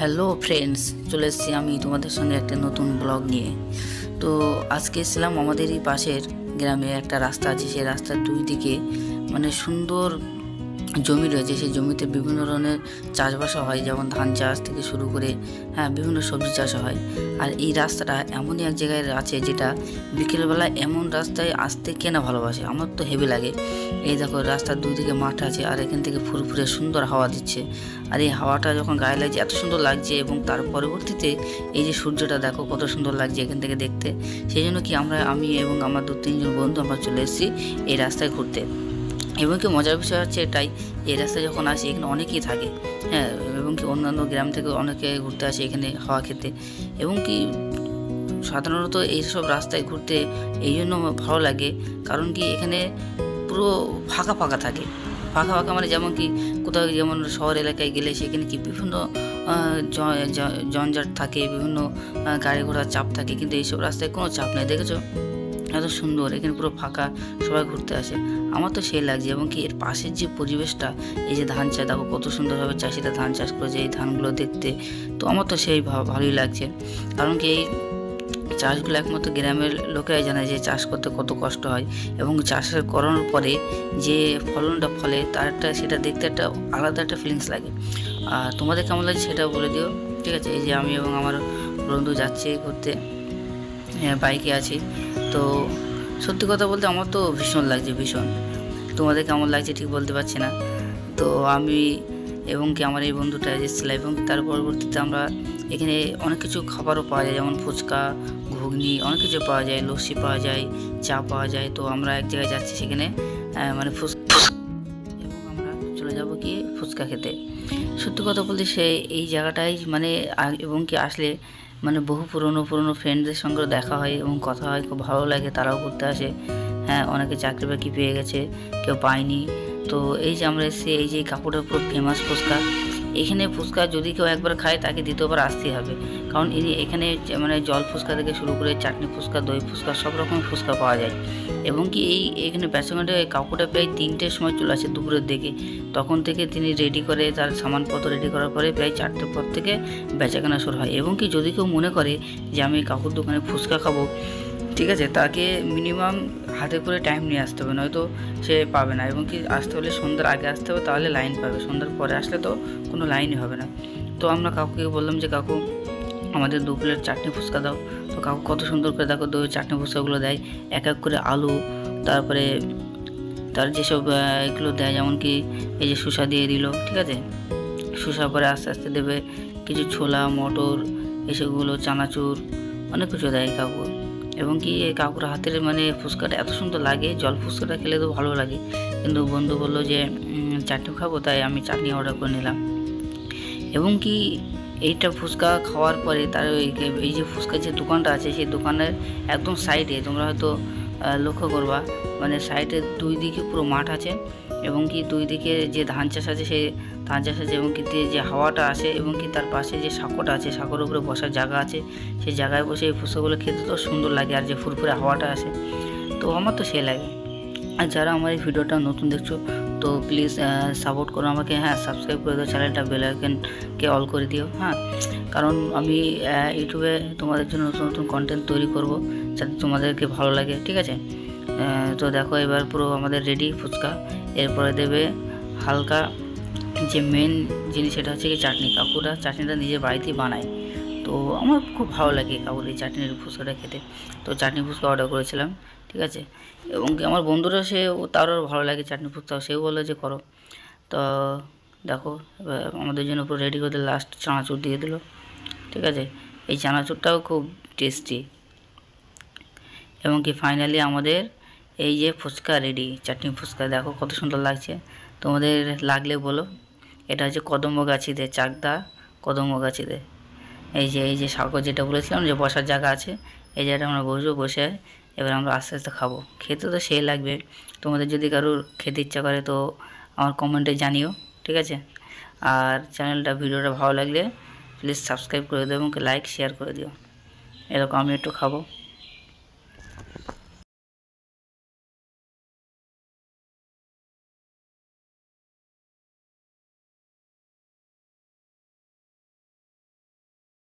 Hello friends, চলে এসেছি আমি তোমাদের সঙ্গে একটা নতুন ব্লগ নিয়ে। তো আজকে এসেছিলাম আমাদেরই পাশের গ্রামে একটা রাস্তা আছে, সেই রাস্তার দুই দিকে সুন্দর জমি রয়েছে। সেই জমিতে বিভিন্ন ধরনের চাষবাসও হয়, যেমন ধান চাষ থেকে শুরু করে বিভিন্ন সবজি চাষও হয়। আর এই রাস্তাটা এমনই এক জায়গায় আছে যেটা বিকেলবেলা এমন রাস্তায় আসতে কে না ভালোবাসে, আমার তো হেভি লাগে। এই দেখো, রাস্তার দুই দিকে মাঠ আছে আর এখান থেকে ফুরফুরে সুন্দর হাওয়া দিচ্ছে। আর এই হাওয়াটা যখন গায়ে লাগছে এত সুন্দর লাগছে, এবং তার পরবর্তীতে এই যে সূর্যটা দেখো কত সুন্দর লাগছে এখান থেকে দেখতে। সেই জন্য কি আমি এবং আমার 2-3 জন বন্ধু আমরা চলে এসেছি এই রাস্তায় ঘুরতে। এবং কি মজার বিষয় হচ্ছে এটাই, এই রাস্তায় যখন আসি এখানে অনেকেই থাকে, এবং কি অন্যান্য গ্রাম থেকে অনেকে ঘুরতে আসে এখানে হাওয়া খেতে। এবং কি সাধারণত এইসব রাস্তায় ঘুরতে এই জন্য ভালো লাগে, কারণ কি এখানে পুরো ফাঁকা ফাঁকা থাকে। ফাঁকা ফাঁকা যেমন কি কোথাও যেমন শহর এলাকায় গেলে সেখানে কি বিভিন্ন জঞ্জাট থাকে, বিভিন্ন গাড়ি ঘোড়ার চাপ থাকে, কিন্তু এইসব রাস্তায় কোনো চাপ নেই। দেখেছো এত সুন্দর, এখানে পুরো ফাঁকা, সবাই ঘুরতে আসে। আমার তো সেই লাগছে। এবং কি এর পাশের যে পরিবেশটা, এই যে ধান চাষ দেখো কত সুন্দরভাবে চাষিরা ধান চাষ করেছে, এই ধানগুলো দেখতে তো আমার তো সেই ভালোই লাগছে। কারণ কি এই চাষগুলো একমাত্র গ্রামের লোকেরাই জানে যে চাষ করতে কত কষ্ট হয়, এবং চাষের করানোর পরে যে ফলনটা ফলে সেটা দেখতে একটা আলাদা একটা ফিলিংস লাগে। আর তোমাদের কেমন লাগছে সেটাও বলে দিও, ঠিক আছে। এই যে আমি এবং আমার বন্ধু যাচ্ছি ঘুরতে, বাইকে আছি। তো সত্যি কথা বলতে আমার তো ভীষণ লাগছে, ভীষণ। তোমাদের কেমন লাগছে ঠিক বলতে পারছি না। তো আমি এবং কি আমার এই বন্ধুটা এসেছিলাম, এবং তার পরবর্তীতে আমরা এখানে অনেক কিছু খাবারও পাওয়া যায়, যেমন ফুচকা, ঘুগনি, অনেক কিছু পাওয়া যায়, লস্যি পাওয়া যায়, চা পাওয়া যায়। তো আমরা এক জায়গায় যাচ্ছি সেখানে এবং আমরা চলে যাব কি ফুচকা খেতে। সত্যি কথা বলতে এই জায়গাটাই এবং কি আসলে বহু পুরনো ফ্রেন্ডদের সঙ্গে দেখা হয় এবং কথা হয়, খুব ভালো লাগে। তারাও ঘুরতে আসে, অনেকে চাকরি বাকরি পেয়ে গেছে, কেউ পায়নি। তো এই যে আমরা এসেছি, এই যে কাকুটা পুরো ফেমাস ফুচকা। এখানে ফুচকা যদি কেউ একবার খায় তাকে দ্বিতীয়বার আসতেই হবে, কারণ এখানে জল ফুচকা থেকে শুরু করে চাটনি ফুচকা, দই ফুচকা, সব রকম ফুচকা পাওয়া যায়। এবং কি এখানে বেচাকেনাটা কাকুটা প্রায় 3টের সময় চলে আসে দুপুরের দিকে। তখন থেকে তিনি রেডি করে, তার সামানপত্র রেডি করার পরে প্রায় 4টের পর থেকে বেচাকেনা শুরু হয়। এবং কি যদি কেউ মনে করে যে আমি কাকুর দোকানে ফুচকা খাবো, ঠিক আছে, তাকে মিনিমাম হাতে করে টাইম নিয়ে আসতে হবে, নয়তো সে পাবে না। এবং কি আসতে হলে সন্ধ্যার আগে আসতে হবে, তাহলে লাইন পাবে। সন্ধ্যার পরে আসলে তো কোনো লাইনই হবে না। তো আমরা কাকুকে বললাম যে কাকু আমাদের 2 প্লেট চাটনি ফুচকা দাও। তো কাকু কত সুন্দর করে দেখো দই চাটনি ফুচকাগুলো দেয়, এক এক করে আলু, তারপরে তার যেসব এগুলো দেয়, যেমন কি এই যে শসা দিয়ে দিল, ঠিক আছে। শসা পরে আস্তে আস্তে দেবে কিছু ছোলা, মটর, এসবগুলো চানাচুর, অনেক কিছু দেয় কাকু। এবং কি কাকুর হাতের ফুচকাটা এত সুন্দর লাগে। জল ফুচকাটা খেলে তো ভালো লাগে, কিন্তু বন্ধু বললো যে চাটনি খাবো, তাই আমি চাটনি অর্ডার করে নিলাম। এবং কি এইটা ফুচকা খাওয়ার পরে তার এই যে ফুচকার যে দোকানটা আছে, সেই দোকানের একদম সাইডে তোমরা হয়তো লক্ষ্য করবা, সাইডে 2 দিকে পুরো মাঠ আছে, এবং কি 2 দিকে যে ধান চাষ আছে সেই ধান চাষ আছে, এবং কি যে হাওয়াটা আসে, এবং কি তার পাশে যে সাঁকোটা আছে, সাঁকোর উপরে বসার জায়গা আছে, সেই জায়গায় বসে এই ফুচকাগুলো খেতে তো সুন্দর লাগে, আর যে ফুরফুরে হাওয়াটা আসে, তো আমার তো সে লাগে। আর যারা আমার এই ভিডিওটা নতুন দেখছো, তো প্লিজ সাপোর্ট করো আমাকে, সাবস্ক্রাইব করে দিও চ্যানেলটা, বেল আইকনকে অল করে দিও, কারণ আমি ইউটিউবে তোমাদের জন্য নতুন নতুন কন্টেন্ট তৈরি করব, যাতে তোমাদেরকে ভালো লাগে, ঠিক আছে। তো দেখো এবার পুরো আমাদের রেডি ফুচকা। এরপরে দেবে হালকা যে মেন জিনিস, সেটা হচ্ছে কি চাটনি। কাকুরা চাটনিটা নিজের বাড়িতেই বানায়, তো আমার খুব ভালো লাগে কাকুর এই চাটনির ফুচকাটা খেতে। তো চাটনি ফুচকা অর্ডার করেছিলাম, ঠিক আছে। এবং কি আমার বন্ধুরা তারও ভালো লাগে চাটনি ফুচকা, সেও বললো যে করো। তো দেখো আমাদের জন্য পুরো রেডি করে লাস্ট চানাচুর দিয়ে দিল, ঠিক আছে। এই চানাচুরটাও খুব টেস্টি। এবং কি ফাইনালি আমাদের এই যে ফুচকা রেডি, চাটনি ফুচকা দেখো কত সুন্দর লাগছে। তোমাদের লাগলে বলো। এটা হচ্ছে কদমগাছিতে, চাকদা কদমগাছিতে। এই যে সাঁকো যেটা বলেছিলাম যে বসার জায়গা আছে, এই জায়গাটা আমরা বসবো, বসে এবার আমরা আস্তে আস্তে খাবো। খেতে তো সেই লাগবে। তোমাদের যদি কারোর খেতে ইচ্ছা করে তো আমার কমেন্টে জানিও, ঠিক আছে। আর ভিডিওটা ভালো লাগলে প্লিজ সাবস্ক্রাইব করে দিও এবং লাইক শেয়ার করে দিও। এরকম আমি একটু খাবো।